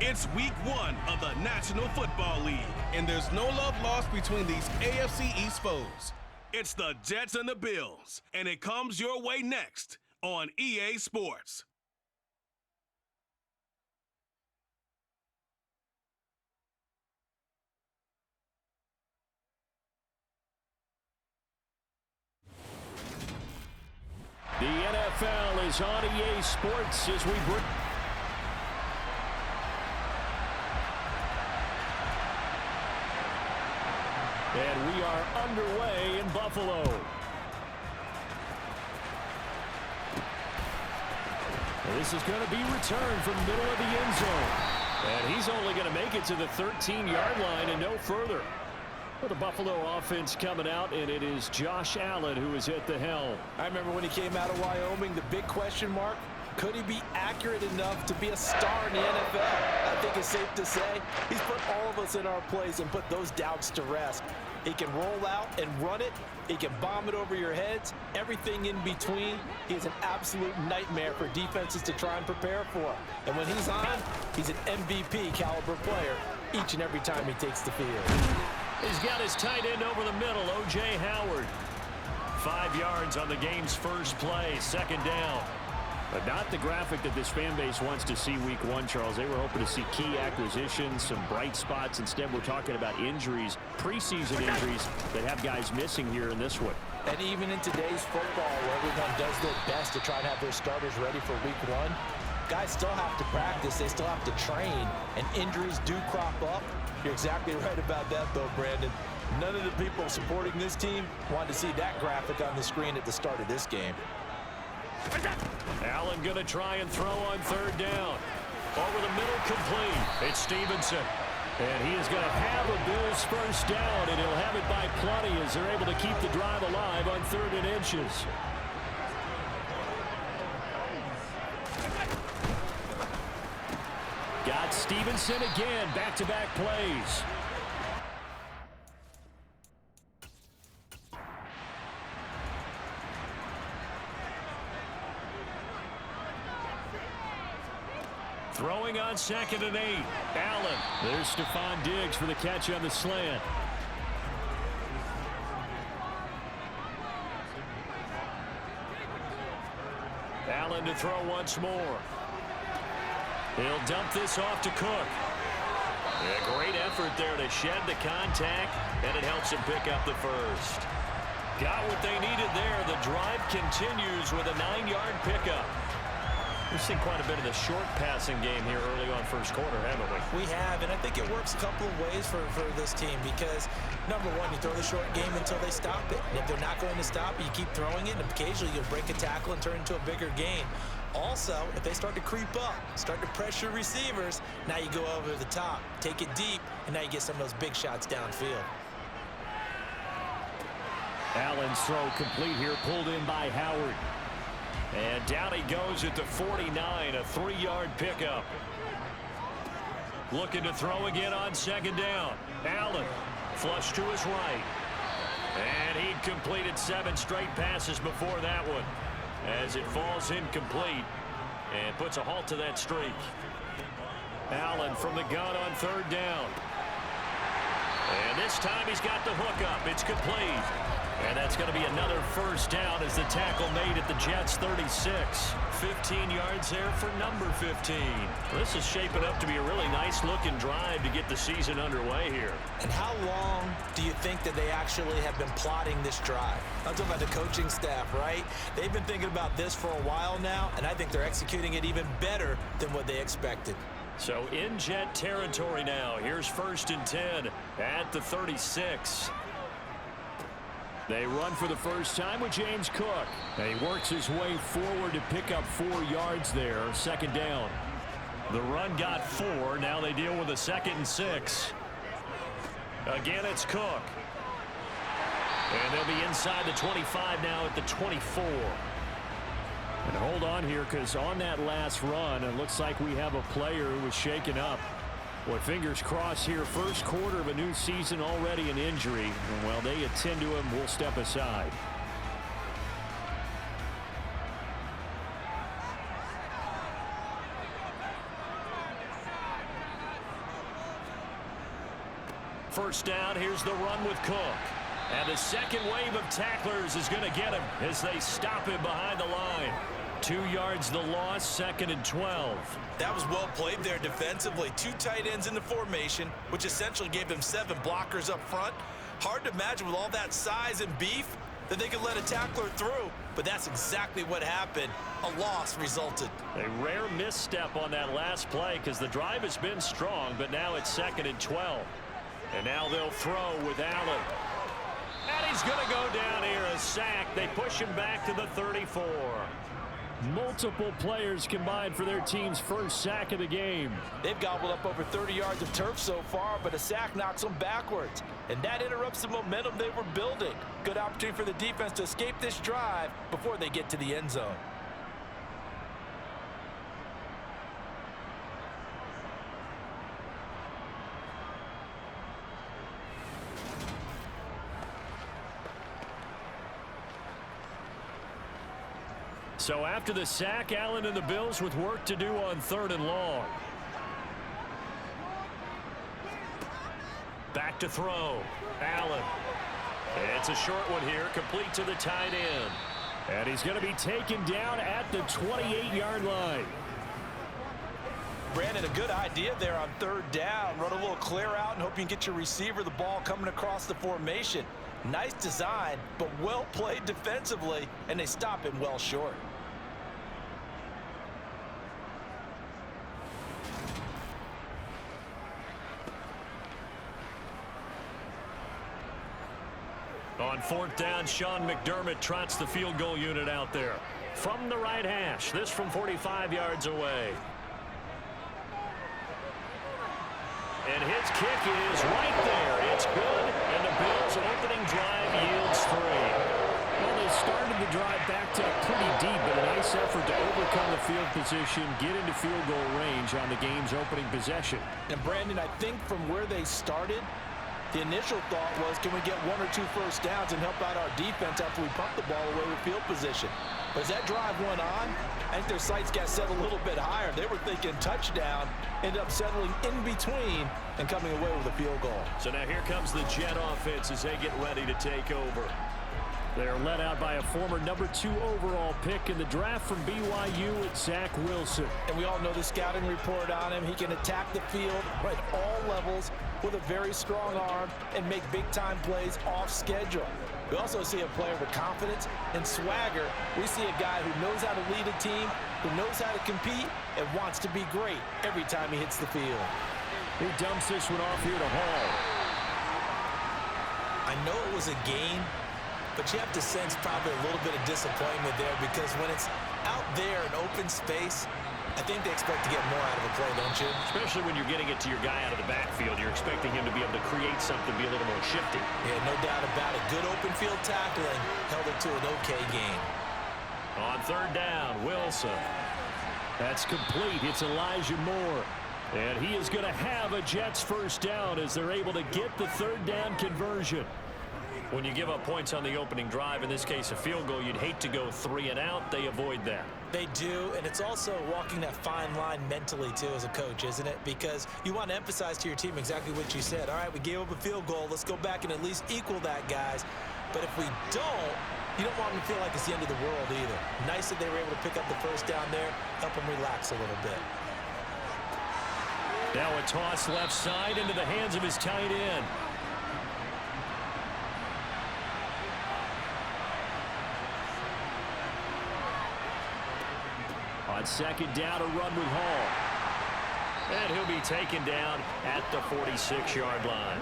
It's week 1 of the National Football League, and there's no love lost between these AFC East foes. It's the Jets and the Bills, and it comes your way next on EA Sports. The NFL is on EA Sports as we bring... And we are underway in Buffalo. This is going to be returned from the middle of the end zone. And he's only going to make it to the 13-yard line and no further. Well, the Buffalo offense coming out, and it is Josh Allen who is at the helm. I remember when he came out of Wyoming, the big question mark, could he be accurate enough to be a star in the NFL? I think it's safe to say he's put all of us in our place and put those doubts to rest. He can roll out and run it. He can bomb it over your heads. Everything in between. He's an absolute nightmare for defenses to try and prepare for. And when he's on, he's an MVP caliber player each and every time he takes the field. He's got his tight end over the middle, O.J. Howard. 5 yards on the game's first play, second down. But not the graphic that this fan base wants to see week 1, Charles. They were hoping to see key acquisitions, some bright spots. Instead, we're talking about injuries, preseason injuries that have guys missing here in this one. And even in today's football, where everyone does their best to try and have their starters ready for week 1, guys still have to practice. They still have to train, and injuries do crop up. You're exactly right about that, though, Brandon. None of the people supporting this team wanted to see that graphic on the screen at the start of this game. Allen going to try and throw on third down. Over the middle, complete. It's Stevenson. And he is going to have a Bills first down, and he'll have it by plenty as they're able to keep the drive alive on 3rd and inches. Got Stevenson again, back-to-back plays. Throwing on 2nd and 8. Allen. There's Stephon Diggs for the catch on the slant. Allen to throw once more. He'll dump this off to Cook. A great effort there to shed the contact, and it helps him pick up the first. Got what they needed there. The drive continues with a 9-yard pickup. We've seen quite a bit of the short passing game here early on first quarter, haven't we? We have, and I think it works a couple of ways for this team because, number one, you throw the short game until they stop it. And if they're not going to stop it, you keep throwing it, and occasionally you'll break a tackle and turn it into a bigger gain. Also, if they start to creep up, start to pressure receivers, now you go over the top, take it deep, and now you get some of those big shots downfield. Allen's throw complete here, pulled in by Howard. And down he goes at the 49, a 3-yard pickup. Looking to throw again on 2nd down. Allen, flush to his right. And he'd completed 7 straight passes before that one, as it falls incomplete and puts a halt to that streak. Allen from the gun on 3rd down. And this time he's got the hook up. It's complete. And that's going to be another first down as the tackle made at the Jets' 36. 15 yards there for number 15. This is shaping up to be a really nice-looking drive to get the season underway here. And how long do you think that they actually have been plotting this drive? I'm talking about the coaching staff, right? They've been thinking about this for a while now, and I think they're executing it even better than what they expected. So in Jet territory now. Here's 1st and 10 at the 36. They run for the first time with James Cook. And he works his way forward to pick up 4 yards there. 2nd down. The run got 4. Now they deal with a 2nd and 6. Again, it's Cook. And they'll be inside the 25 now at the 24. And hold on here, because on that last run, it looks like we have a player who was shaken up. Well, fingers crossed here, first quarter of a new season, already an injury. And while they attend to him, we'll step aside. first down. Here's the run with Cook. And the second wave of tacklers is going to get him as they stop him behind the line. 2 yards the loss, 2nd and 12. That was well played there defensively. 2 tight ends in the formation, which essentially gave them 7 blockers up front. Hard to imagine with all that size and beef that they could let a tackler through, but that's exactly what happened. A loss resulted. A rare misstep on that last play because the drive has been strong, but now it's 2nd and 12. And now they'll throw with Allen. And he's going to go down here, a sack. They push him back to the 34. Multiple players combined for their team's first sack of the game. They've gobbled up over 30 yards of turf so far, but a sack knocks them backwards. And that interrupts the momentum they were building. Good opportunity for the defense to escape this drive before they get to the end zone. So after the sack, Allen and the Bills with work to do on 3rd and long. Back to throw. Allen. It's a short one here, complete to the tight end. And he's going to be taken down at the 28-yard line. Brandon, a good idea there on 3rd down. Run a little clear out and hope you can get your receiver the ball coming across the formation. Nice design, but well played defensively, and they stop him well short. On 4th down, Sean McDermott trots the field goal unit out there. From the right hash, this from 45 yards away. And his kick is right there. It's good, and the Bills' opening drive yields 3. Well, they started the drive backed up pretty deep, but a nice effort to overcome the field position, get into field goal range on the game's opening possession. And Brandon, I think from where they started, the initial thought was, can we get 1 or 2 first downs and help out our defense after we pump the ball away with field position? But as that drive went on, I think their sights got set a little bit higher. They were thinking touchdown, ended up settling in between and coming away with a field goal. So now here comes the Jet offense as they get ready to take over. They're led out by a former number 2 overall pick in the draft from BYU at Zach Wilson. And we all know the scouting report on him. He can attack the field at all levels with a very strong arm and make big-time plays off schedule. We also see a player with confidence and swagger. We see a guy who knows how to lead a team, who knows how to compete, and wants to be great every time he hits the field. He dumps this one off here to Hall. I know it was a gain, but you have to sense probably a little bit of disappointment there because when it's out there in open space, I think they expect to get more out of a play, don't you? Especially when you're getting it to your guy out of the backfield. You're expecting him to be able to create something, be a little more shifty. Yeah, no doubt about it. Good open field tackling held it to an okay game. On 3rd down, Wilson. That's complete. It's Elijah Moore. And he is going to have a Jets first down as they're able to get the 3rd down conversion. When you give up points on the opening drive, in this case a field goal, you'd hate to go 3 and out. They avoid that. They do, and it's also walking that fine line mentally, too, as a coach, isn't it? Because you want to emphasize to your team exactly what you said. All right, we gave up a field goal. Let's go back and at least equal that, guys. But if we don't, you don't want them to feel like it's the end of the world either. Nice that they were able to pick up the first down there, help them relax a little bit. Now a toss left side into the hands of his tight end. On 2nd down, a run with Hall. And he'll be taken down at the 46-yard line.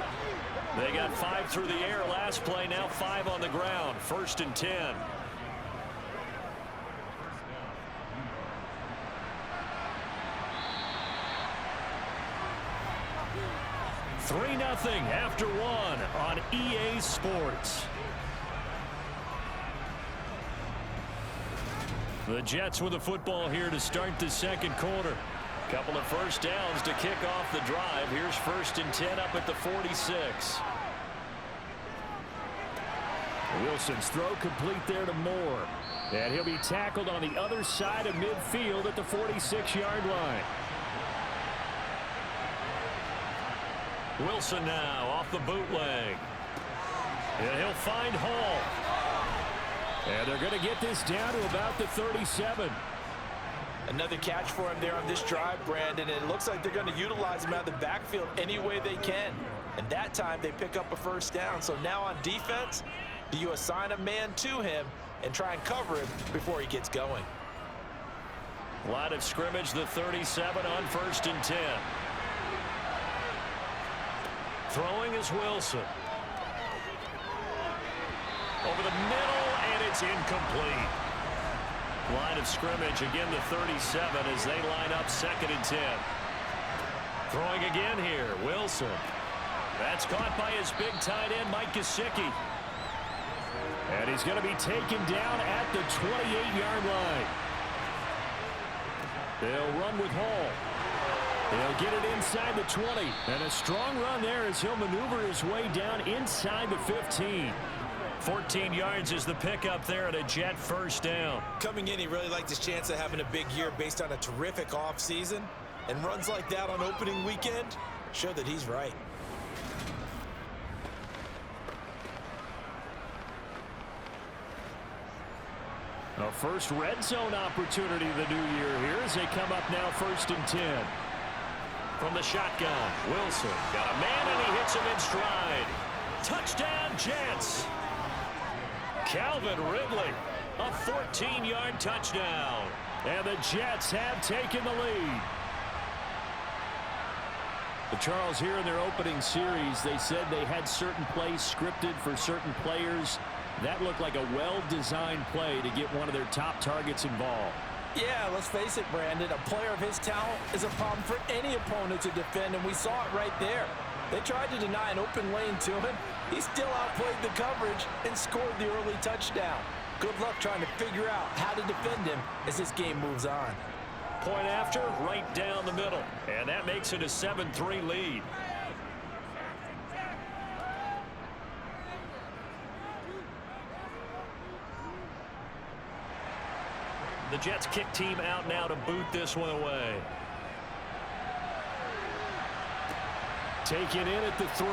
They got 5 through the air last play, now 5 on the ground. 1st and 10. 3-0 after 1 on EA Sports. The Jets with the football here to start the 2nd quarter. Couple of first downs to kick off the drive. Here's 1st and 10 up at the 46. Wilson's throw complete there to Moore. And he'll be tackled on the other side of midfield at the 46-yard line. Wilson now off the bootleg. And he'll find Hall. And they're going to get this down to about the 37. Another catch for him there on this drive, Brandon. And it looks like they're going to utilize him out of the backfield any way they can. And that time they pick up a first down. So now on defense, do you assign a man to him and try and cover him before he gets going? Line of scrimmage, the 37 on 1st and 10. Throwing is Wilson. Over the middle, and it's incomplete. Line of scrimmage, again the 37 as they line up 2nd and 10. Throwing again here, Wilson. That's caught by his big tight end, Mike Gesicki. And he's going to be taken down at the 28-yard line. They'll run with Hall. He'll get it inside the 20. And a strong run there as he'll maneuver his way down inside the 15. 14 yards is the pickup there at a Jet first down. Coming in, he really liked his chance of having a big year based on a terrific offseason. And runs like that on opening weekend show that he's right. A first red zone opportunity of the new year here as they come up now 1st and 10. From the shotgun, Wilson got a man and he hits him in stride. Touchdown, Jets. Calvin Ridley, a 14-yard touchdown. And the Jets have taken the lead. But Charles, here in their opening series, they said they had certain plays scripted for certain players. That looked like a well-designed play to get one of their top targets involved. Yeah, let's face it, Brandon. A player of his talent is a problem for any opponent to defend, and we saw it right there. They tried to deny an open lane to him. He still outplayed the coverage and scored the early touchdown. Good luck trying to figure out how to defend him as this game moves on. Point after, right down the middle. And that makes it a 7-3 lead. The Jets kick team out now to boot this one away. Taken in at the 3.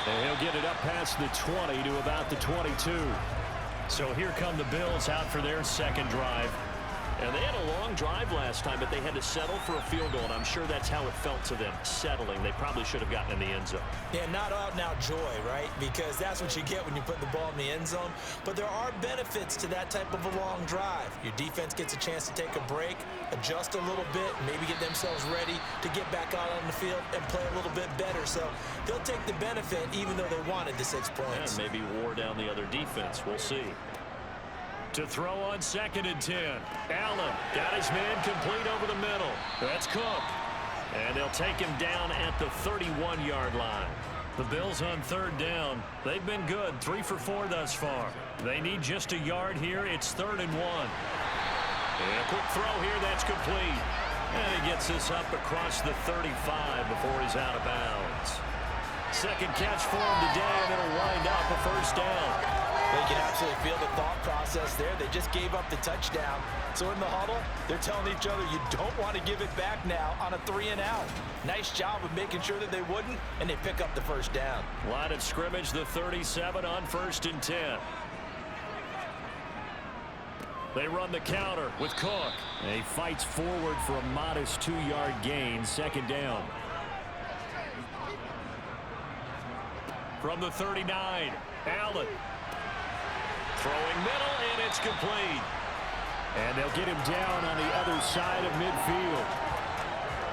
And he'll get it up past the 20 to about the 22. So here come the Bills out for their second drive. And they had a long drive last time, but they had to settle for a field goal, and I'm sure that's how it felt to them, settling. They probably should have gotten in the end zone. Yeah, not out-and-out joy, right? Because that's what you get when you put the ball in the end zone. But there are benefits to that type of a long drive. Your defense gets a chance to take a break, adjust a little bit, maybe get themselves ready to get back out on the field and play a little bit better. So they'll take the benefit even though they wanted the 6 points. And maybe wore down the other defense. We'll see. To throw on 2nd and 10. Allen got his man complete over the middle. That's Cook. And they'll take him down at the 31-yard line. The Bills on 3rd down. They've been good, 3 for 4 thus far. They need just a yard here. It's 3rd and 1. And a quick throw here, that's complete. And he gets this up across the 35 before he's out of bounds. Second catch for him today, and it'll wind up a first down. They can absolutely feel the thought process there. They just gave up the touchdown. So in the huddle, they're telling each other, you don't want to give it back now on a 3-and-out. Nice job of making sure that they wouldn't, and they pick up the first down. Line of scrimmage, the 37 on 1st and 10. They run the counter with Cook. And he fights forward for a modest 2-yard gain, 2nd down. From the 39, Allen. Throwing middle, and it's complete. And they'll get him down on the other side of midfield.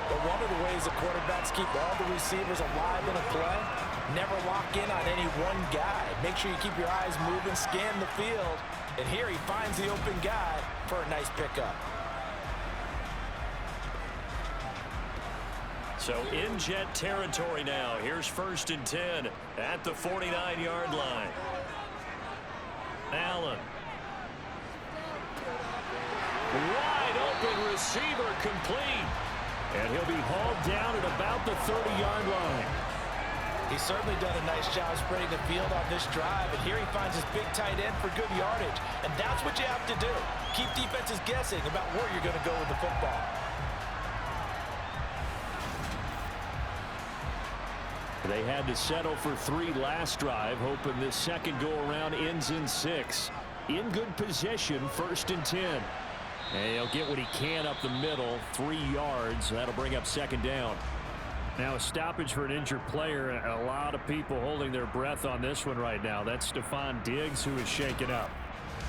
But one of the ways the quarterbacks keep all the receivers alive in a play, never lock in on any one guy. Make sure you keep your eyes moving, scan the field. And here he finds the open guy for a nice pickup. So in Jet territory now. Here's 1st and 10 at the 49-yard line. Allen. Wide open receiver complete. And he'll be hauled down at about the 30-yard line. He's certainly done a nice job spreading the field on this drive. And here he finds his big tight end for good yardage. And that's what you have to do. Keep defenses guessing about where you're going to go with the football. They had to settle for 3 last drive, hoping this second go-around ends in 6. In good position, 1st and 10. And he'll get what he can up the middle, 3 yards. That'll bring up 2nd down. Now a stoppage for an injured player. A lot of people holding their breath on this one right now. That's Stephon Diggs, who is shaken up.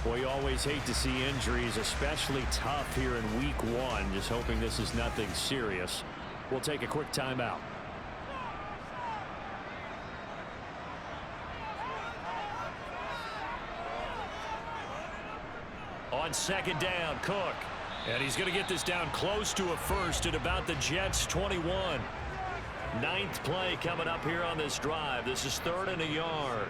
Boy, you always hate to see injuries, especially tough here in week 1. Just hoping this is nothing serious. We'll take a quick timeout. On 2nd down, Cook. And he's going to get this down close to a first at about the Jets' 21. 9th play coming up here on this drive. This is 3rd and a yard.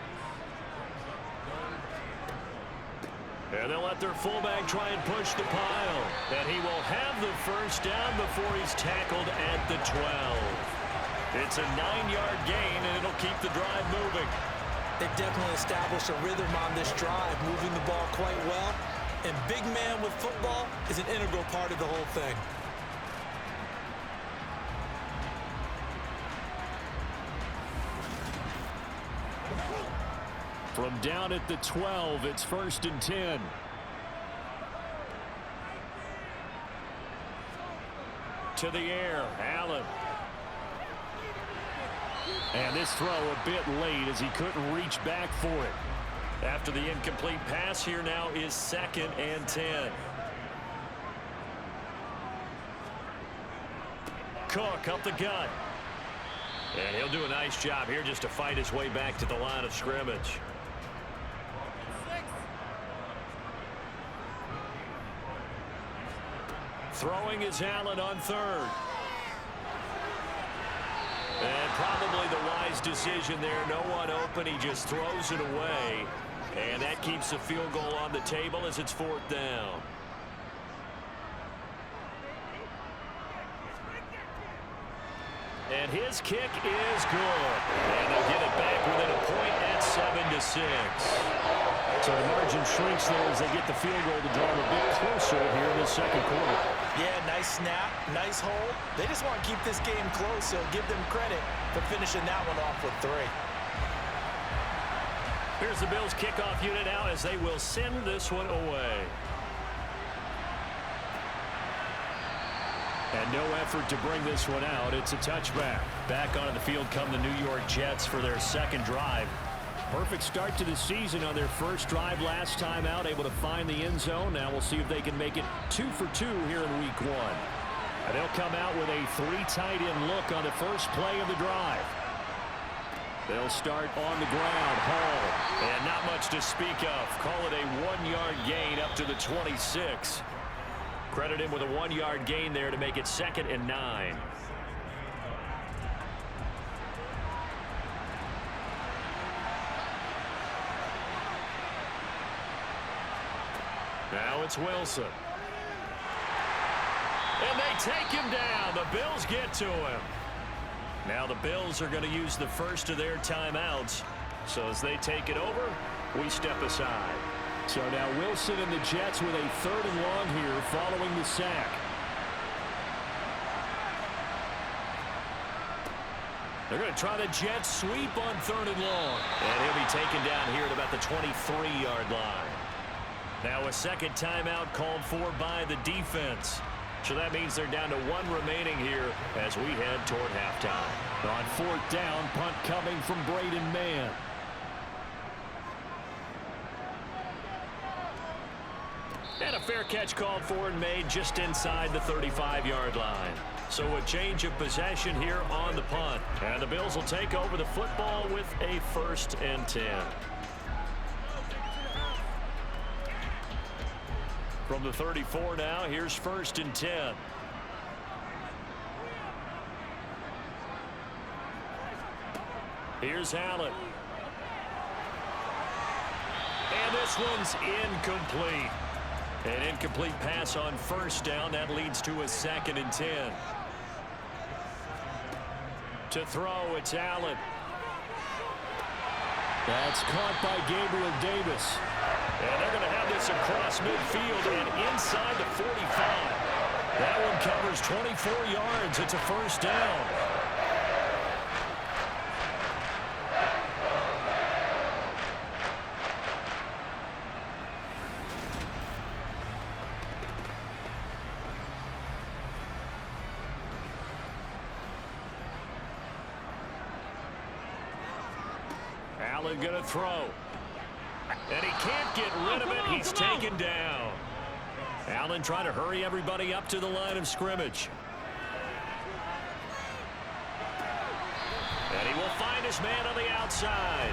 And they'll let their fullback try and push the pile. And he will have the first down before he's tackled at the 12. It's a 9-yard gain, and it'll keep the drive moving. They've definitely established a rhythm on this drive, moving the ball quite well. And big man with football is an integral part of the whole thing. From down at the 12, it's 1st and 10. To the air, Allen. And this throw a bit late as he couldn't reach back for it. After the incomplete pass, here now is 2nd and 10. Cook up the gut. And he'll do a nice job here just to fight his way back to the line of scrimmage. Throwing is Allen on 3rd. And probably the wise decision there. No one open. He just throws it away. And that keeps the field goal on the table as it's 4th down. And his kick is good. And they'll get it back within a point at 7-6. So the margin shrinks there as they get the field goal to draw them a bit closer here in the 2nd quarter. Yeah, nice snap, nice hold. They just want to keep this game close, so give them credit for finishing that one off with 3. Here's the Bills kickoff unit out as they will send this one away. And no effort to bring this one out. It's a touchback. Back onto the field come the New York Jets for their 2nd drive. Perfect start to the season on their 1st drive last time out, able to find the end zone. Now we'll see if they can make it 2 for 2 here in week 1. And they'll come out with a 3 tight end look on the first play of the drive. They'll start on the ground. Hall. And not much to speak of. Call it a 1-yard gain up to the 26. Credit him with a 1-yard gain there to make it 2nd and 9. Now it's Wilson. And they take him down. The Bills get to him. Now the Bills are going to use the first of their timeouts. So as they take it over, we step aside. So now Wilson and the Jets with a 3rd and long here following the sack. They're going to try the Jets sweep on 3rd and long. And he'll be taken down here at about the 23-yard line. Now a 2nd timeout called for by the defense. So that means they're down to 1 remaining here as we head toward halftime. On 4th down, punt coming from Braden Mann. And a fair catch called for and made just inside the 35-yard line. So a change of possession here on the punt. And the Bills will take over the football with a 1st and 10. From the 34 now, here's 1st and 10. Here's Allen. And this one's incomplete. An incomplete pass on 1st down. That leads to a 2nd and 10. To throw, it's Allen. That's caught by Gabriel Davis. And they're going to have this across midfield and inside the 45. That one covers 24 yards. It's a 1st down. Allen going to throw. And he can't get rid of it. He's taken down. Allen trying to hurry everybody up to the line of scrimmage. And he will find his man on the outside.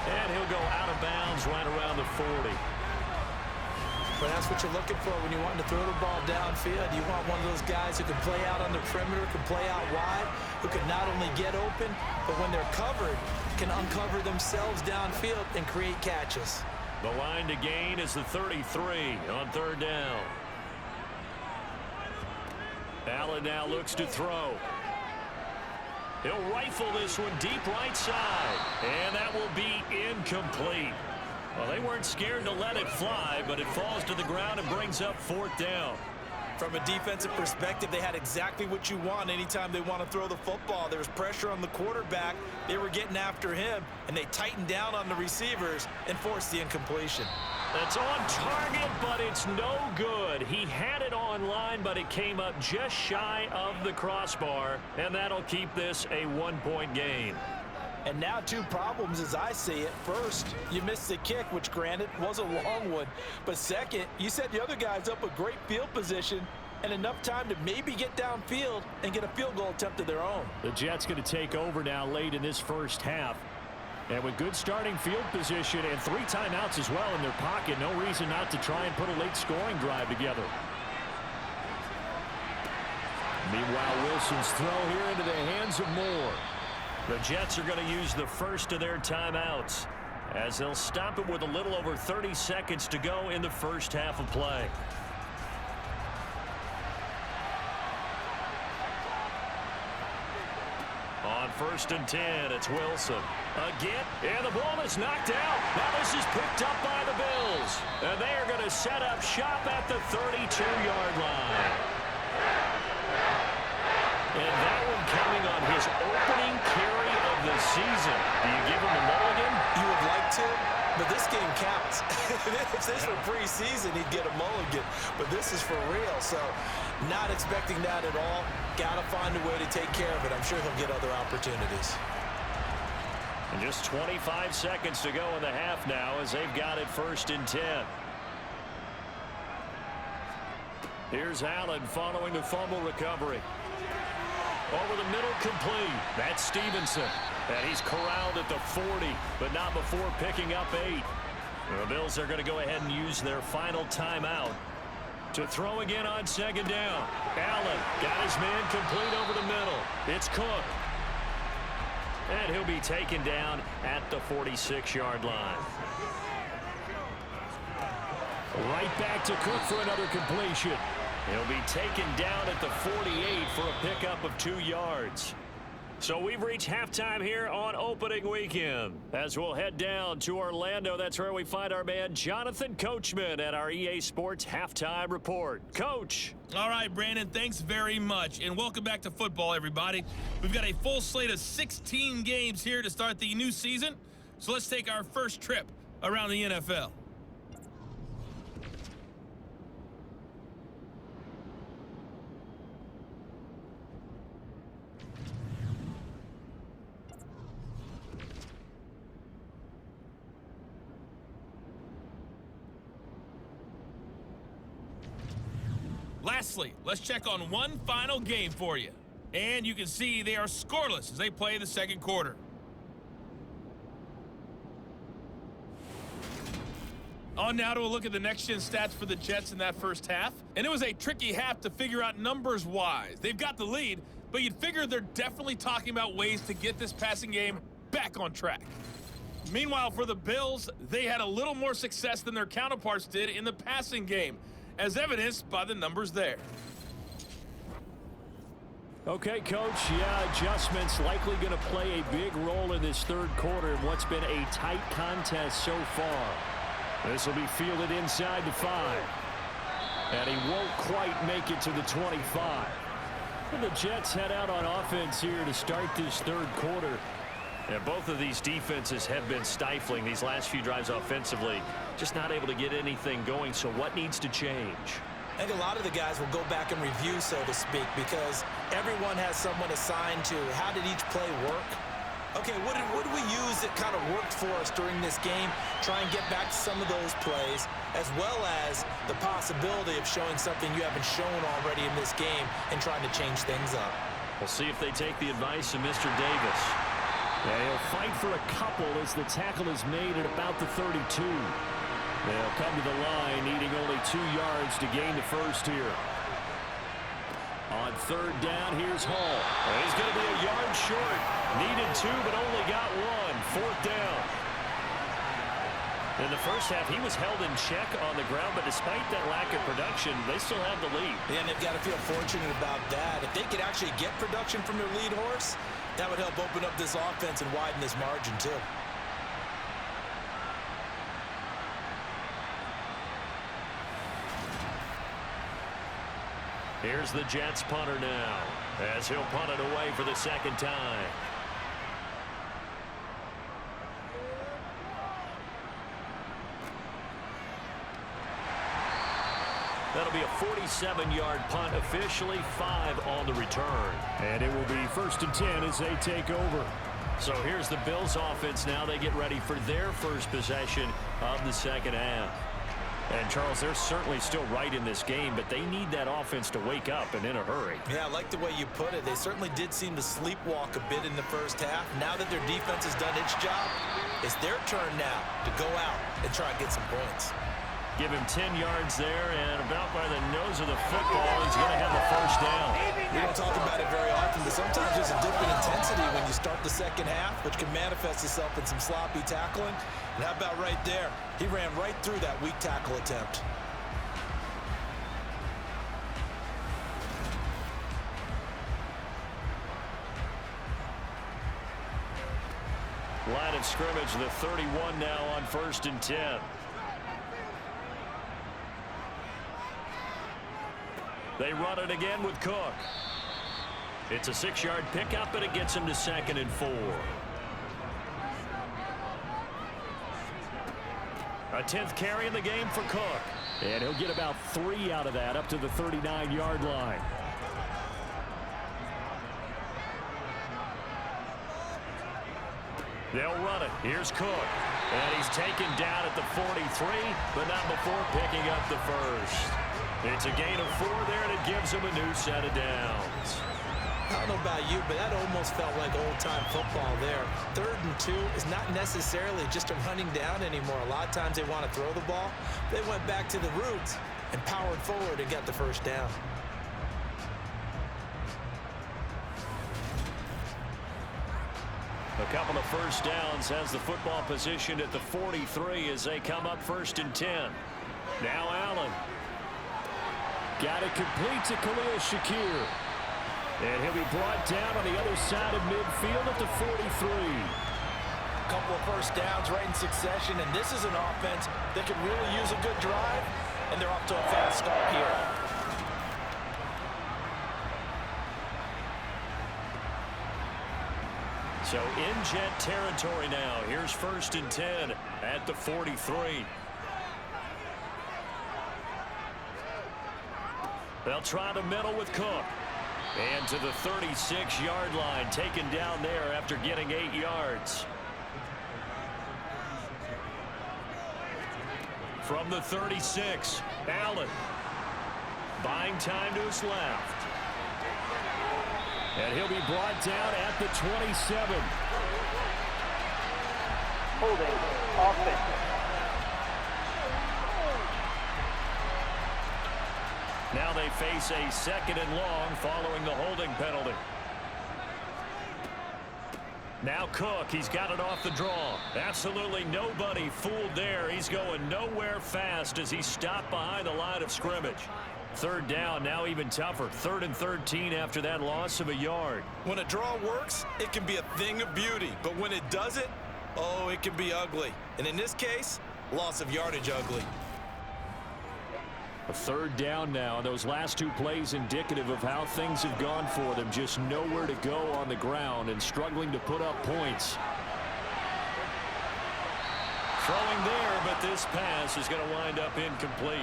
And he'll go out of bounds right around the 40. But that's what you're looking for when you want to throw the ball downfield. You want one of those guys who can play out on the perimeter, can play out wide, who can not only get open, but when they're covered, can uncover themselves downfield and create catches. The line to gain is the 33 on third down. Allen now looks to throw. He'll rifle this one deep right side. And that will be incomplete. Well, they weren't scared to let it fly, but it falls to the ground and brings up fourth down. From a defensive perspective, they had exactly what you want anytime they want to throw the football. There was pressure on the quarterback. They were getting after him, and they tightened down on the receivers and forced the incompletion. That's on target, but it's no good. He had it on line, but it came up just shy of the crossbar, and that'll keep this a one-point game. And now two problems as I see it. First, you missed the kick, which granted was a long one. But second, you set the other guys up a great field position and enough time to maybe get downfield and get a field goal attempt of their own. The Jets going to take over now late in this first half. And with good starting field position and 3 timeouts as well in their pocket, no reason not to try and put a late scoring drive together. Meanwhile, Wilson's throw here into the hands of Moore. The Jets are going to use the first of their timeouts as they'll stop it with a little over 30 seconds to go in the first half of play. On 1st and 10, it's Wilson. Again, and the ball is knocked out. Now this is picked up by the Bills. And they are going to set up shop at the 32-yard line. And that one coming on his opening carry of the season. Do you give him a mulligan? You would like to, but this game counts. If this were preseason, he'd get a mulligan. But this is for real, so not expecting that at all. Got to find a way to take care of it. I'm sure he'll get other opportunities. And just 25 seconds to go in the half now as they've got it 1st and 10. Here's Allen following the fumble recovery. Over the middle, complete. That's Stevenson. And he's corralled at the 40, but not before picking up 8. The Bills are going to go ahead and use their final timeout to throw again on 2nd down. Allen got his man complete over the middle. It's Cook. And he'll be taken down at the 46-yard line. Right back to Cook for another completion. He'll be taken down at the 48 for a pickup of 2 yards. So we've reached halftime here on opening weekend. As we'll head down to Orlando, that's where we find our man Jonathan Coachman at our EA Sports Halftime Report. Coach. All right, Brandon, thanks very much. And welcome back to football, everybody. We've got a full slate of 16 games here to start the new season. So let's take our first trip around the NFL. Lastly, let's check on one final game for you. And you can see they are scoreless as they play the second quarter. On now to a look at the next-gen stats for the Jets in that first half. And it was a tricky half to figure out numbers-wise. They've got the lead, but you'd figure they're definitely talking about ways to get this passing game back on track. Meanwhile, for the Bills, they had a little more success than their counterparts did in the passing game, as evidenced by the numbers there. Okay, Coach, adjustments likely going to play a big role in this third quarter in what's been a tight contest so far. This will be fielded inside the 5. And he won't quite make it to the 25. And the Jets head out on offense here to start this third quarter. And both of these defenses have been stifling these last few drives offensively. Just not able to get anything going. So what needs to change? I think a lot of the guys will go back and review, so to speak, because everyone has someone assigned to how did each play work. Okay, what did we use that kind of worked for us during this game? Try and get back to some of those plays, as well as the possibility of showing something you haven't shown already in this game and trying to change things up. We'll see if they take the advice of Mr. Davis. And he'll fight for a couple as the tackle is made at about the 32. They'll come to the line, needing only 2 yards to gain the first here. On third down, here's Hall. He's going to be a yard short. Needed 2, but only got 1. Fourth down. In the first half, he was held in check on the ground, but despite that lack of production, they still have the lead. And they've got to feel fortunate about that. If they could actually get production from their lead horse, that would help open up this offense and widen this margin, too. Here's the Jets punter now, as he'll punt it away for the second time. That'll be a 47-yard punt, officially 5 on the return. And it will be 1st and 10 as they take over. So here's the Bills offense now. They get ready for their first possession of the second half. And, Charles, they're certainly still right in this game, but they need that offense to wake up and in a hurry. Yeah, I like the way you put it. They certainly did seem to sleepwalk a bit in the first half. Now that their defense has done its job, it's their turn now to go out and try and get some points. Give him 10 yards there, and about by the nose of the football, he's going to have the first down. We don't talk about it very often, but sometimes there's a dip in intensity when you start the second half, which can manifest itself in some sloppy tackling. And how about right there? He ran right through that weak tackle attempt. Line of scrimmage, the 31 now on 1st and 10. They run it again with Cook. It's a 6-yard pickup, and it gets him to 2nd and 4. A 10th carry in the game for Cook. And he'll get about 3 out of that, up to the 39-yard line. They'll run it. Here's Cook. And he's taken down at the 43, but not before picking up the first. It's a gain of 4 there, and it gives him a new set of downs. I don't know about you, but that almost felt like old-time football there. 3rd and 2 is not necessarily just a running down anymore. A lot of times they want to throw the ball. They went back to the roots and powered forward and got the first down. A couple of first downs has the football positioned at the 43 as they come up 1st and 10. Now Allen. Got it complete to Khalil Shakir. And he'll be brought down on the other side of midfield at the 43. A couple of first downs right in succession, and this is an offense that could really use a good drive, and they're off to a fast start here. So in Jet territory now. Here's 1st and 10 at the 43. They'll try to middle with Cook. And to the 36-yard line, taken down there after getting 8 yards. From the 36, Allen. Buying time to his left. And he'll be brought down at the 27. Holding offense. Now they face a 2nd and long following the holding penalty. Now Cook, he's got it off the draw. Absolutely nobody fooled there. He's going nowhere fast as he's stopped behind the line of scrimmage. 3rd down, now even tougher. 3rd and 13 after that loss of a yard. When a draw works, it can be a thing of beauty. But when it doesn't, oh, it can be ugly. And in this case, loss of yardage ugly. A 3rd down now. Those last 2 plays indicative of how things have gone for them. Just nowhere to go on the ground and struggling to put up points. Throwing there, but this pass is going to wind up incomplete.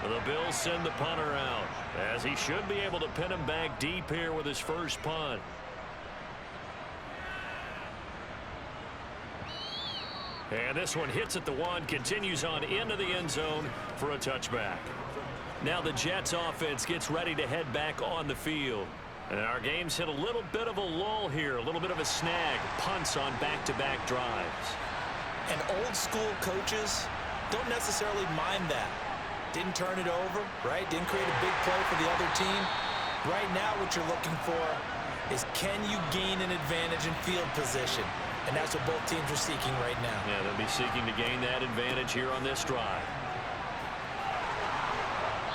The Bills send the punter out, as he should be able to pin him back deep here with his first punt. And this one hits at the 1, continues on into the end zone for a touchback. Now the Jets offense gets ready to head back on the field. And our game's hit a little bit of a lull here, a little bit of a snag, punts on back-to-back drives. And old school coaches don't necessarily mind that. Didn't turn it over, right? Didn't create a big play for the other team. Right now what you're looking for is, can you gain an advantage in field position? And that's what both teams are seeking right now. Yeah, they'll be seeking to gain that advantage here on this drive.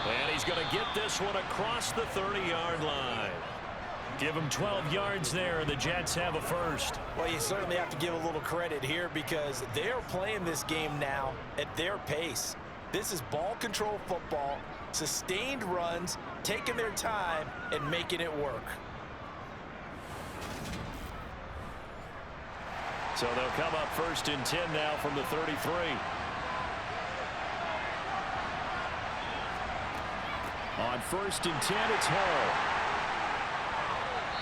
And he's going to get this one across the 30-yard line. Give him 12 yards there, and the Jets have a first. Well, you certainly have to give a little credit here because they're playing this game now at their pace. This is ball control football, sustained runs, taking their time, and making it work. So they'll come up first and 10 now from the 33. On first and 10, it's Hall.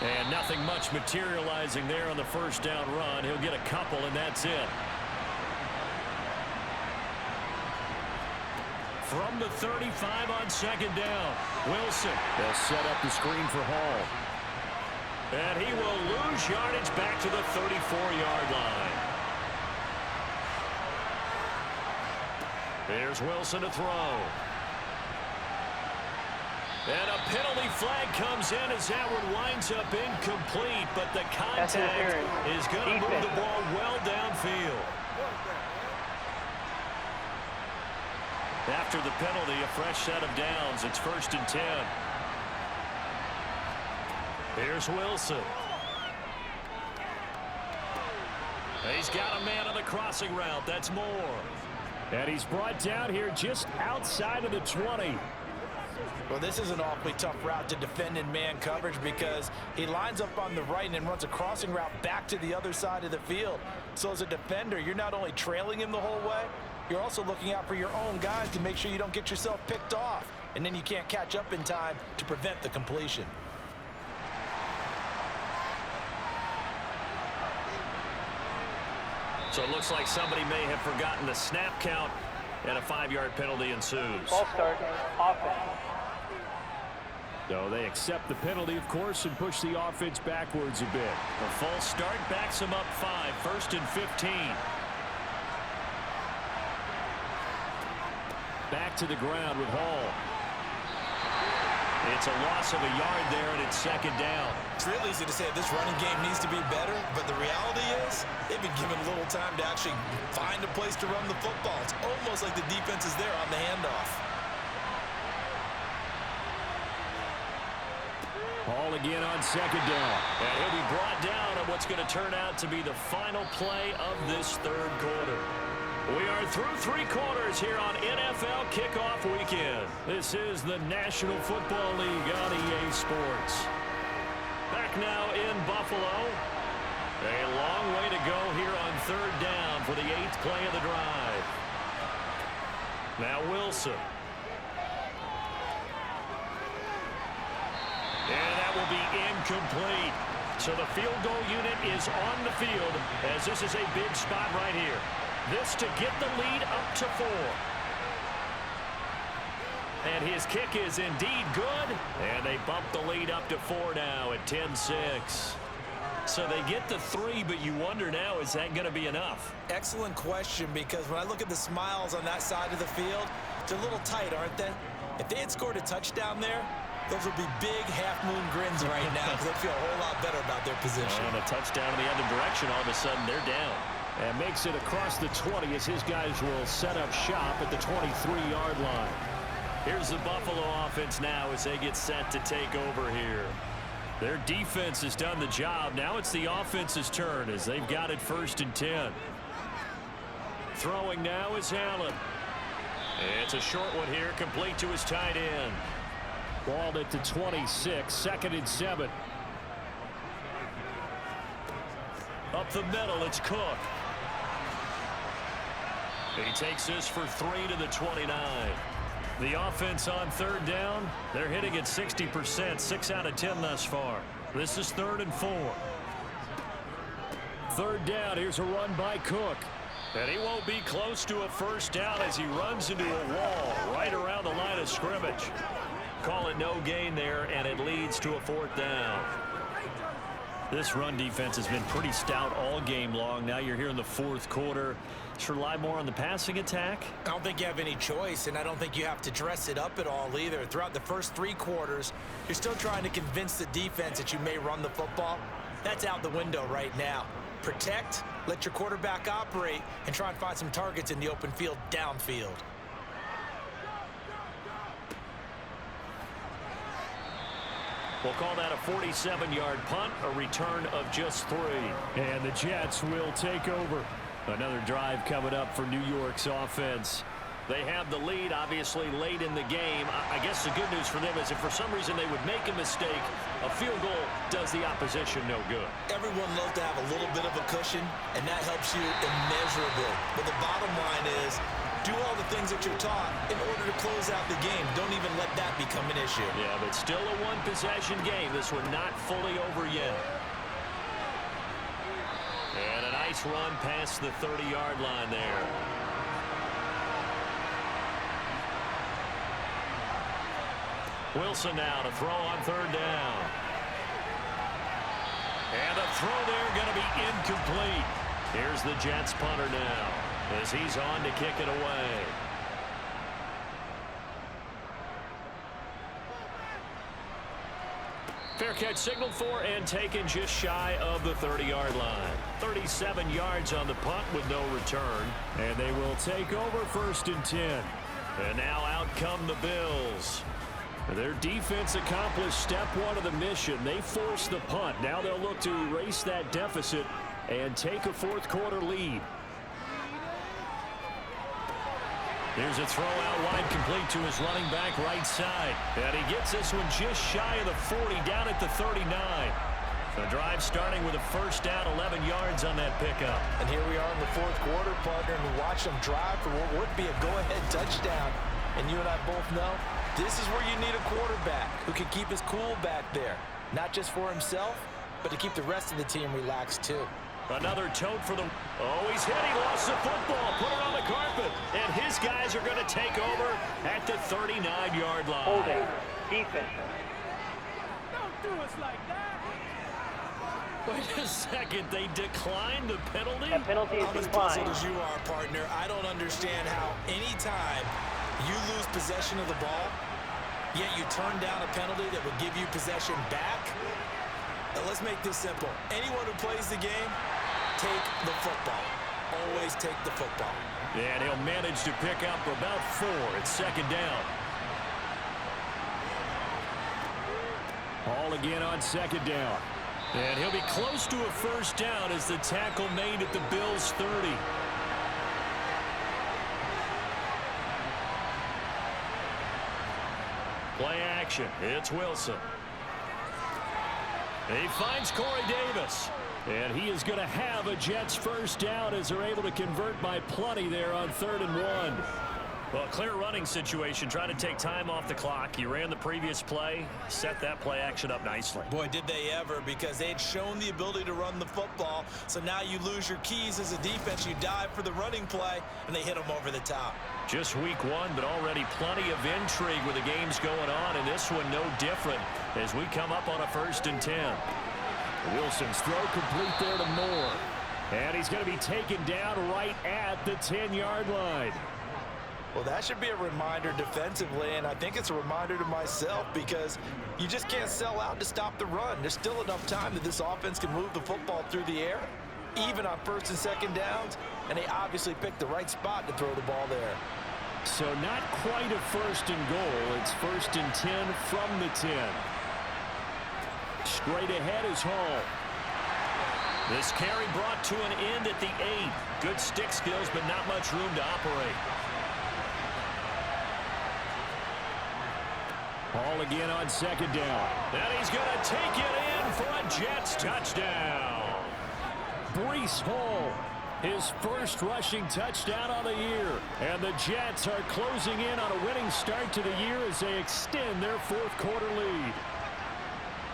And nothing much materializing there on the first down run. He'll get a couple, and that's it. From the 35 on second down, Wilson. They'll set up the screen for Hall. And he will lose yardage back to the 34-yard line. Here's Wilson to throw. And a penalty flag comes in as that one winds up incomplete, but the contact is going to move the ball well downfield. After the penalty, a fresh set of downs. It's first and 10. Here's Wilson. He's got a man on the crossing route. That's Moore. And he's brought down here just outside of the 20. Well, this is an awfully tough route to defend in man coverage because he lines up on the right and then runs a crossing route back to the other side of the field. So as a defender, you're not only trailing him the whole way, you're also looking out for your own guys to make sure you don't get yourself picked off. And then you can't catch up in time to prevent the completion. So it looks like somebody may have forgotten the snap count, and a 5-yard penalty ensues. Ball start, offense. So they accept the penalty, of course, and push the offense backwards a bit. A false start backs them up 5, first and 15. Back to the ground with Hall. It's a loss of a yard there, and it's second down. It's real easy to say this running game needs to be better, but the reality is they've been given little time to actually find a place to run the football. It's almost like the defense is there on the handoff. Hall again on second down. And he'll be brought down on what's going to turn out to be the final play of this third quarter. We are through 3 quarters here on NFL Kickoff Weekend. This is the National Football League on EA Sports. Back now in Buffalo. A long way to go here on third down for the 8th play of the drive. Now Wilson. And that will be incomplete. So the field goal unit is on the field as this is a big spot right here. This to get the lead up to 4. And his kick is indeed good. And they bump the lead up to 4 now at 10-6. So they get the 3, but you wonder now, is that going to be enough? Excellent question, because when I look at the smiles on that side of the field, they're a little tight, aren't they? If they had scored a touchdown there, those would be big half-moon grins right now because they'd feel a whole lot better about their position. And a touchdown in the other direction, all of a sudden they're down. And makes it across the 20 as his guys will set up shop at the 23-yard line. Here's the Buffalo offense now as they get set to take over here. Their defense has done the job. Now it's the offense's turn as they've got it first and 10. Throwing now is Allen. It's a short one here, complete to his tight end. Ball at the 26, second and 7. Up the middle, it's Cook. He takes this for 3 to the 29. The offense on third down, they're hitting at 60%, 6 out of 10 thus far. This is 3rd and 4. Third down, here's a run by Cook. And he won't be close to a first down as he runs into a wall right around the line of scrimmage. Call it no gain there, and it leads to a 4th down. This run defense has been pretty stout all game long. Now you're here in the 4th quarter. Should rely more on the passing attack? I don't think you have any choice, and I don't think you have to dress it up at all either. Throughout the first 3 quarters, you're still trying to convince the defense that you may run the football. That's out the window right now. Protect, let your quarterback operate, and try and find some targets in the open field downfield. We'll call that a 47-yard punt, a return of just 3. And the Jets will take over. Another drive coming up for New York's offense. They have the lead, obviously, late in the game. I guess the good news for them is if for some reason they would make a mistake, a field goal does the opposition no good. Everyone loves to have a little bit of a cushion, and that helps you immeasurably. But the bottom line is, do all the things that you're taught in order to close out the game. Don't even let that become an issue. Yeah, but still a one-possession game. This one not fully over yet. And a nice run past the 30-yard line there. Wilson now to throw on 3rd down. And the throw there going to be incomplete. Here's the Jets punter now as he's on to kick it away. Fair catch signaled for and taken just shy of the 30-yard line. 37 yards on the punt with no return. And they will take over 1st and 10. And now out come the Bills. Their defense accomplished step 1 of the mission. They forced the punt. Now they'll look to erase that deficit and take a 4th quarter lead. Here's a throw out wide, complete to his running back right side. And he gets this one just shy of the 40, down at the 39. The drive starting with a first down, 11 yards on that pickup. And here we are in the 4th quarter, partner, and we watch them drive for what would be a go-ahead touchdown. And you and I both know this is where you need a quarterback who can keep his cool back there. Not just for himself, but to keep the rest of the team relaxed too. Another tote for the... Oh, he's hit. He lost the football. Put it on the carpet. And his guys are going to take over at the 39-yard line. Holding. Defense. Don't do us like that. Wait a second. They declined the penalty? That penalty is I'm as declined. puzzled as you are, partner. I don't understand how anytime you lose possession of the ball, yet you turn down a penalty that would give you possession back. Now let's make this simple. Anyone who plays the game, take the football. Always take the football. Yeah, and he'll manage to pick up about 4. It's 2nd down. All again on 2nd down. And he'll be close to a first down as the tackle made at the Bills' 30. Play action. It's Wilson. He finds Corey Davis. And he is going to have a Jets first down as they're able to convert by plenty there on 3rd and 1. Well, clear running situation. Trying to take time off the clock. He ran the previous play. Set that play action up nicely. Boy, did they ever, because they had shown the ability to run the football. So now you lose your keys as a defense. You dive for the running play, and they hit them over the top. Just week 1, but already plenty of intrigue with the games going on, and this one no different as we come up on a 1st and 10. Wilson's throw complete there to Moore. And he's going to be taken down right at the 10-yard line. Well, that should be a reminder defensively, and I think it's a reminder to myself because you just can't sell out to stop the run. There's still enough time that this offense can move the football through the air, even on 1st and 2nd downs, and they obviously picked the right spot to throw the ball there. So not quite a 1st and goal. It's 1st and 10 from the 10. Straight ahead is Hall. This carry brought to an end at the 8. Good stick skills, but not much room to operate. Hall again on 2nd down. And he's going to take it in for a Jets touchdown. Breece Hall, his first rushing touchdown on the year. And the Jets are closing in on a winning start to the year as they extend their 4th quarter lead.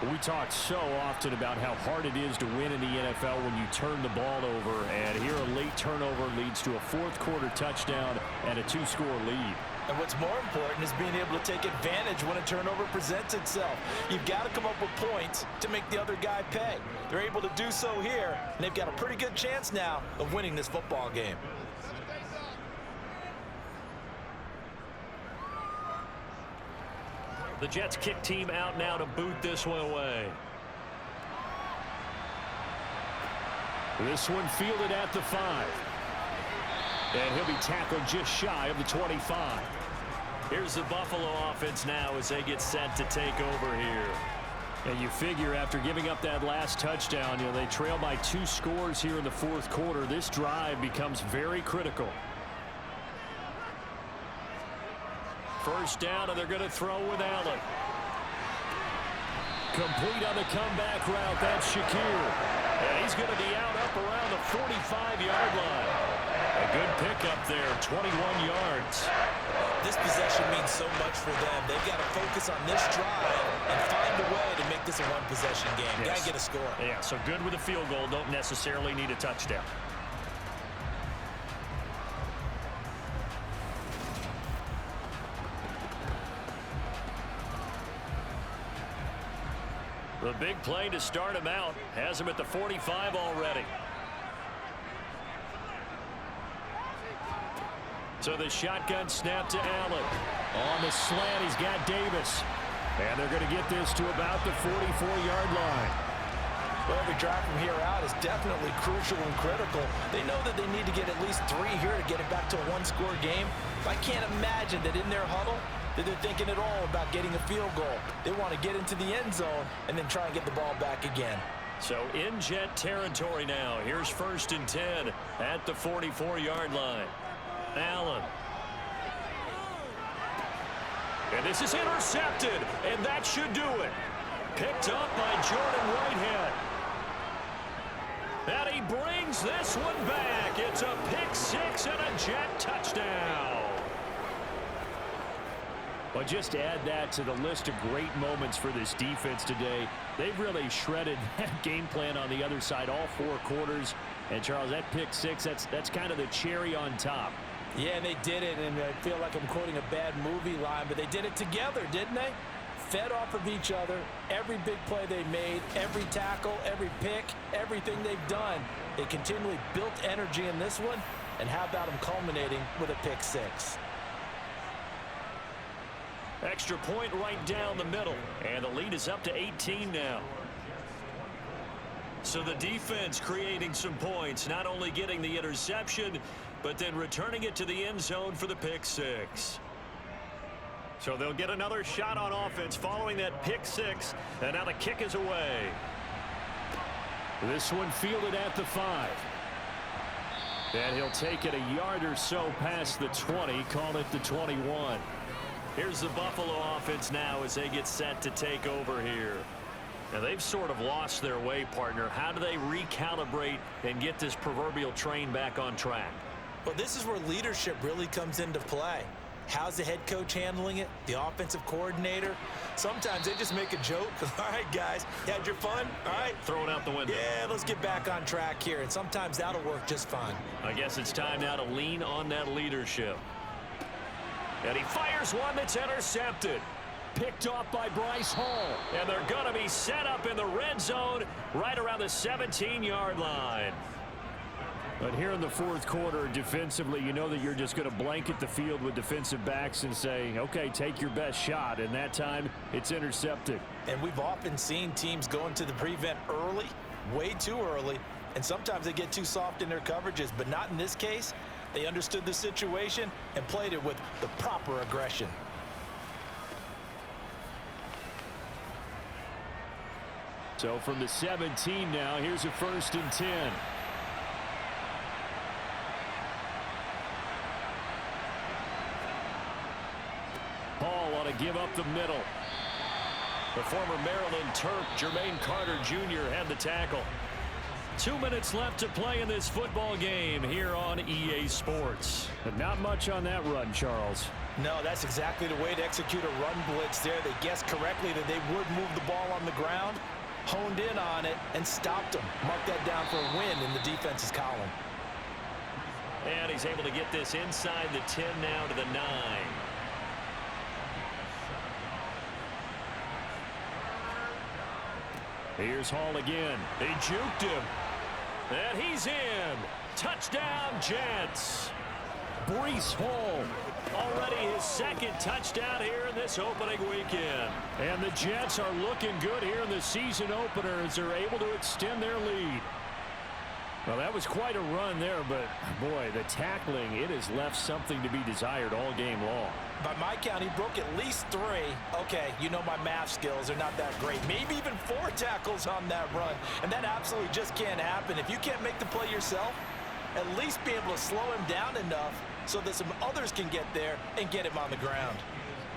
We talk so often about how hard it is to win in the NFL when you turn the ball over, and here a late turnover leads to a fourth-quarter touchdown and a 2-score lead. And what's more important is being able to take advantage when a turnover presents itself. You've got to come up with points to make the other guy pay. They're able to do so here, and they've got a pretty good chance now of winning this football game. The Jets kick team out now to boot this one away. This one fielded at the 5. And he'll be tackled just shy of the 25. Here's the Buffalo offense now as they get set to take over here. And you figure after giving up that last touchdown, they trail by 2 scores here in the fourth quarter. This drive becomes very critical. First down, and they're going to throw with Allen. Complete on the comeback route. That's Shakir. And he's going to be out up around the 45-yard line. A good pickup there, 21 yards. This possession means so much for them. They've got to focus on this drive and find a way to make this a one-possession game. Yes. Got to get a score. Yeah, so good with a field goal. Don't necessarily need a touchdown. The big play to start him out has him at the 45 already. So the shotgun snap to Allen. On the slant, he's got Davis. And they're going to get this to about the 44-yard line. Well, every drive from here out is definitely crucial and critical. They know that they need to get at least 3 here to get it back to a one-score game. I can't imagine that in their huddle that they're thinking at all about getting a field goal. They want to get into the end zone and then try and get the ball back again. So in Jet territory now. Here's 1st and 10 at the 44-yard line. Allen. And this is intercepted, and that should do it. Picked up by Jordan Whitehead. And he brings this one back. It's a pick 6 and a Jet touchdown. Well, just add that to the list of great moments for this defense today. They've really shredded that game plan on the other side all 4 quarters. And, Charles, that pick 6, that's kind of the cherry on top. Yeah, and they did it, and I feel like I'm quoting a bad movie line, but they did it together, didn't they? Fed off of each other, every big play they made, every tackle, every pick, everything they've done. They continually built energy in this one, and how about them culminating with a pick 6? Extra point right down the middle, and the lead is up to 18 now. So the defense creating some points, not only getting the interception, but then returning it to the end zone for the pick 6. So they'll get another shot on offense following that pick 6, and now the kick is away. This one fielded at the 5. And he'll take it a yard or so past the 20, call it the 21. Here's the Buffalo offense now as they get set to take over here. Now they've sort of lost their way, partner. How do they recalibrate and get this proverbial train back on track? Well, this is where leadership really comes into play. How's the head coach handling it? The offensive coordinator? Sometimes they just make a joke. All right, guys, you had your fun? All right. Throw it out the window. Yeah, let's get back on track here. And sometimes that'll work just fine. I guess it's time now to lean on that leadership. And he fires one that's intercepted. Picked off by Bryce Hall. And they're going to be set up in the red zone right around the 17-yard line. But here in the fourth quarter, defensively, you know that you're just going to blanket the field with defensive backs and say, okay, take your best shot. And that time, it's intercepted. And we've often seen teams go into the prevent early, way too early, and sometimes they get too soft in their coverages. But not in this case. They understood the situation and played it with the proper aggression. So from the 17 now, here's a 1st and 10. Hall ought to give up the middle. The former Maryland Terp, Jermaine Carter Jr. had the tackle. 2 minutes left to play in this football game here on EA Sports. But not much on that run, Charles. No, that's exactly the way to execute a run blitz there. They guessed correctly that they would move the ball on the ground, honed in on it, and stopped them. Mark that down for a win in the defense's column. And he's able to get this inside the 10 now to the 9. Here's Hall again. They juked him. And he's in. Touchdown, Jets. Breece Hall, already his second touchdown here in this opening weekend. And the Jets are looking good here in the season opener as they're able to extend their lead. Well, that was quite a run there, but, boy, the tackling, it has left something to be desired all game long. By my count, he broke at least 3. Okay, you know my math skills are not that great. Maybe even 4 tackles on that run, and that absolutely just can't happen. If you can't make the play yourself, at least be able to slow him down enough so that some others can get there and get him on the ground.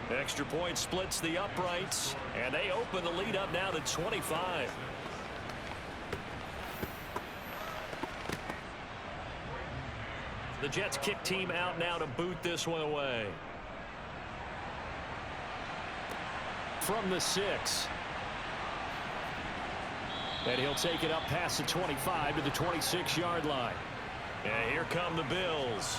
Extra point splits the uprights, and they open the lead up now to 25. The Jets kick team out now to boot this one away. From the 6. And he'll take it up past the 25 to the 26-yard line. And here come the Bills.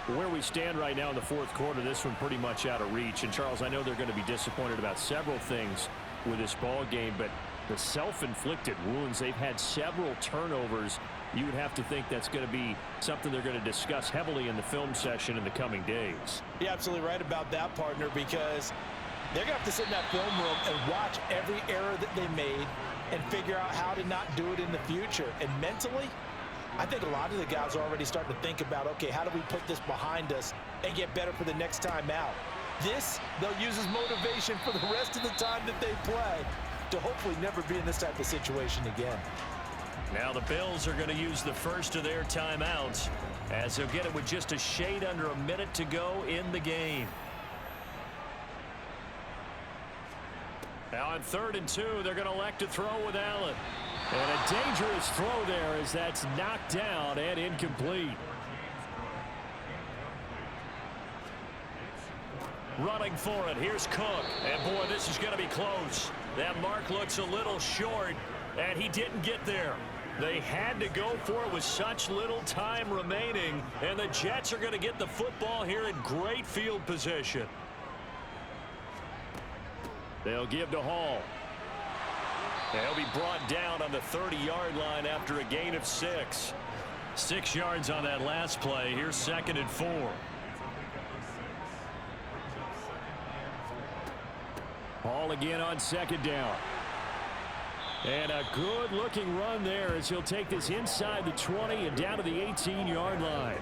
Where we stand right now in the fourth quarter, this one pretty much out of reach. And, Charles, I know they're going to be disappointed about several things with this ball game, but the self-inflicted wounds, they've had several turnovers. You would have to think that's going to be something they're going to discuss heavily in the film session in the coming days. You're absolutely right about that, partner, because they're going to have to sit in that film room and watch every error that they made and figure out how to not do it in the future. And mentally, I think a lot of the guys are already starting to think about, okay, how do we put this behind us and get better for the next time out? This, they'll use as motivation for the rest of the time that they play to hopefully never be in this type of situation again. Now the Bills are going to use the first of their timeouts as they'll get it with just a shade under a minute to go in the game. Now on 3rd and 2, they're going to elect to throw with Allen. And a dangerous throw there as that's knocked down and incomplete. Running for it. Here's Cook. And, boy, this is going to be close. That mark looks a little short, and he didn't get there. They had to go for it with such little time remaining, and the Jets are going to get the football here in great field position. They'll give to Hall. They'll be brought down on the 30-yard line after a gain of 6. 6 yards on that last play. Here's 2nd and 4. Hall again on 2nd down. And a good-looking run there as he'll take this inside the 20 and down to the 18-yard line.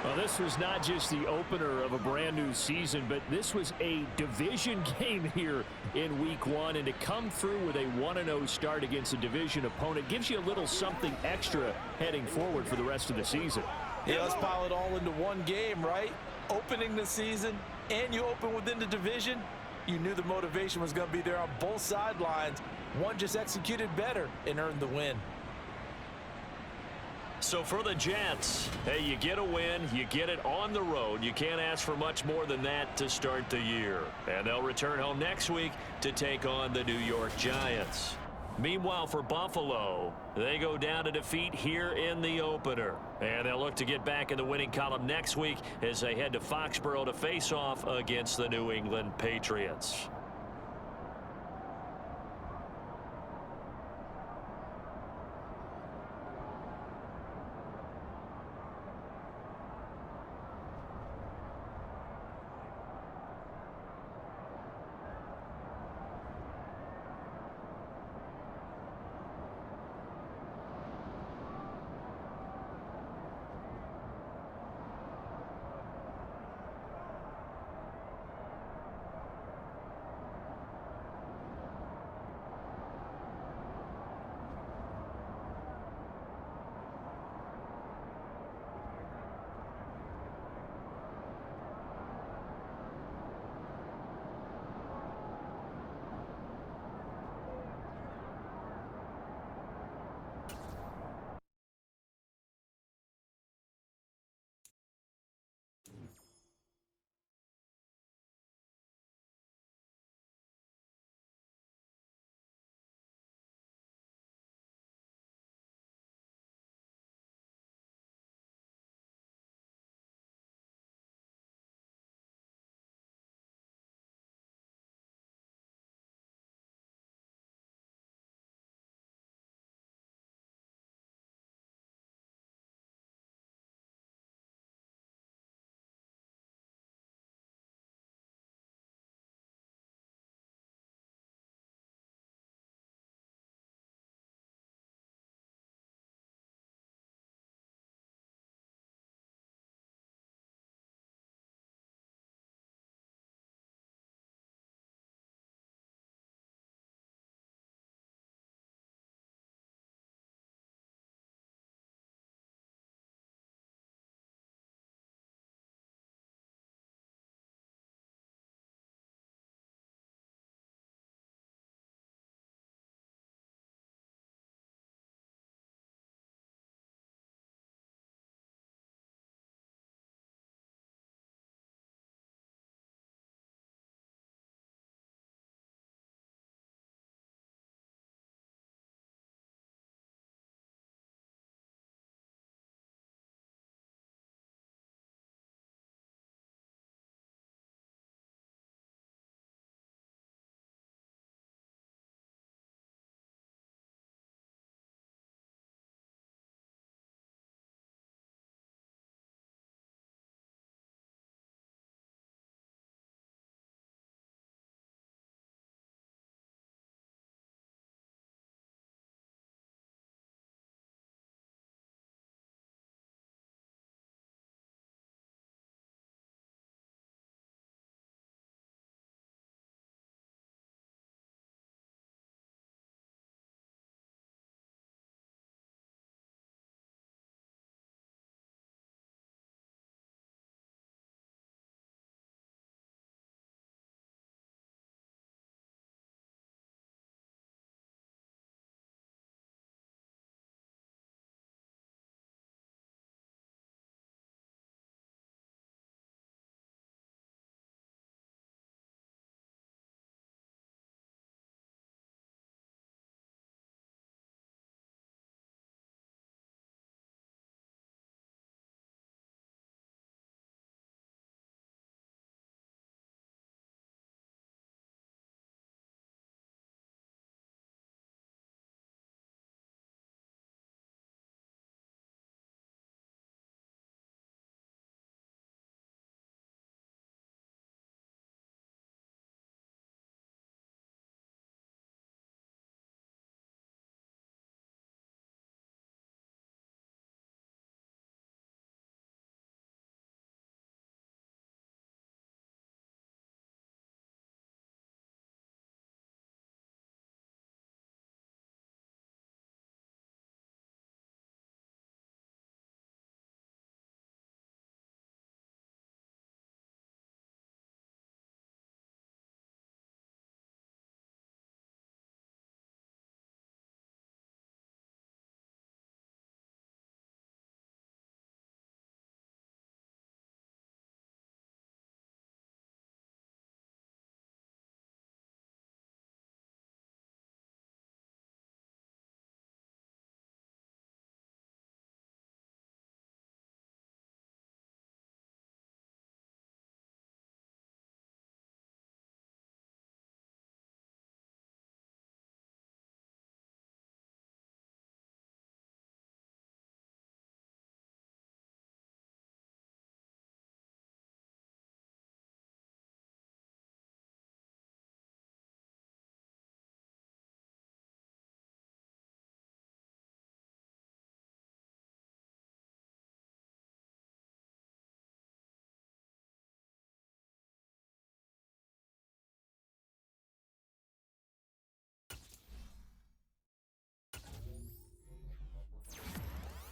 Well, this was not just the opener of a brand new season, but this was a division game here in week 1. And to come through with a 1-0 start against a division opponent gives you a little something extra heading forward for the rest of the season. Yeah, let's pile it all into one game, right? Opening the season, and you open within the division. You knew the motivation was going to be there on both sidelines. One just executed better and earned the win. So for the Jets, hey, you get a win, you get it on the road. You can't ask for much more than that to start the year. And they'll return home next week to take on the New York Giants. Meanwhile, for Buffalo, they go down to defeat here in the opener. And they'll look to get back in the winning column next week as they head to Foxborough to face off against the New England Patriots.